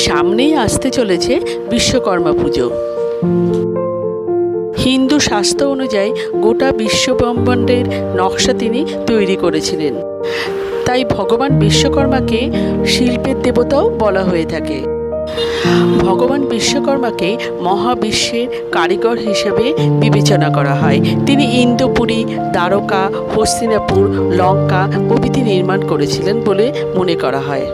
সামনেই আসতে চলেছে বিশ্বকর্মা পুজো। হিন্দু শাস্ত্র অনুযায়ী গোটা বিশ্বব্রহ্মাণ্ডের নকশা তিনি তৈরি করেছিলেন। তাই ভগবান বিশ্বকর্মাকে শিল্পের দেবতাও বলা হয়ে থাকে। ভগবান বিশ্বকর্মাকে মহাবিশ্বের কারিগর হিসেবে বিবেচনা করা হয়। তিনি ইন্দুপুরী, দ্বারকা, হস্তিনাপুর, লঙ্কা প্রভৃতি নির্মাণ করেছিলেন বলে মনে করা হয়।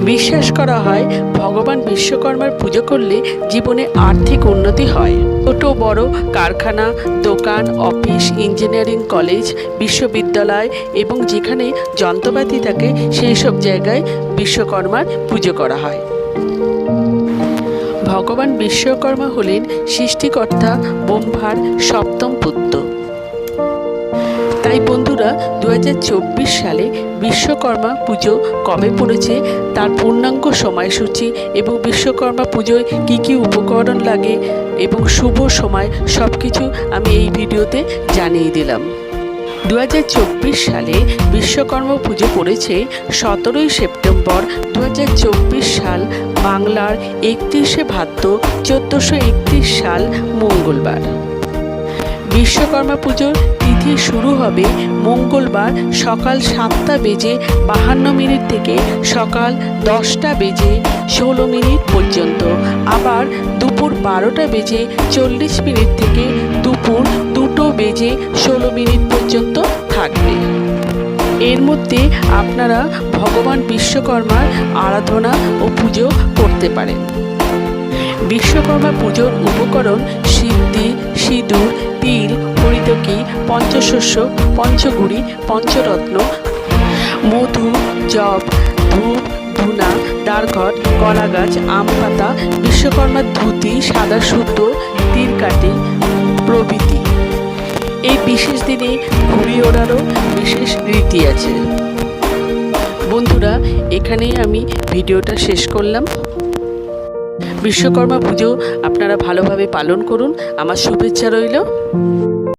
বিশ্বাস করা হয় ভগবান বিশ্বকর্মার পুজো করলে জীবনে আর্থিক উন্নতি হয়। ছোট বড় কারখানা, দোকান, অফিস, ইঞ্জিনিয়ারিং কলেজ, বিশ্ববিদ্যালয় এবং যেখানে যন্ত্রপাতি থাকে সেই সব জায়গায় বিশ্বকর্মার পুজো করা হয়। ভগবান বিশ্বকর্মা হলেন সৃষ্টিকর্তা ব্রহ্মার সপ্তম পুত্র। তাই বন্ধুরা 2024 সালে বিশ্বকর্মা পুজো কবে পড়েছে, তার পূর্ণাঙ্গ সময়সূচি এবং বিশ্বকর্মা পুজোয় কী কী উপকরণ লাগে এবং শুভ সময় সব কিছু আমি এই ভিডিওতে জানিয়ে দিলাম। 2024 সালে বিশ্বকর্মা পুজো পড়েছে 17 সেপ্টেম্বর 2024 সাল বাংলার 31শে ভাদ্র 1431 সাল মঙ্গলবার। বিশ্বকর্মা পুজোর তিথি শুরু হবে মঙ্গলবার সকাল 7:52 থেকে সকাল 10:16 পর্যন্ত, আবার দুপুর 12:40 থেকে দুপুর 2:16 পর্যন্ত থাকবে। এর মধ্যে আপনারা ভগবান বিশ্বকর্মার আরাধনা ও পুজো করতে পারেন। বিশ্বকর্মা পুজোর উপকরণ সিদ্ধি, সিঁদুর, তিল, হরিতকি, পঞ্চশস্য, পঞ্চগুড়ি, পঞ্চরত্ন, মধু, জব, ধূপ, ধুনা, দ্বারঘট, কলা গাছ, আম পাতা, বিশ্বকর্মার ধুতি, সাদা সুতো, তীরকাঠি প্রভৃতি। এই বিশেষ দিনে ঘুড়ি ওড়ারও বিশেষ রীতি আছে। বন্ধুরা, এখানেই আমি ভিডিওটা শেষ করলাম। বিশ্বকর্মা পুজো আপনারা ভালোভাবে পালন করুন, আমার শুভেচ্ছা রইল।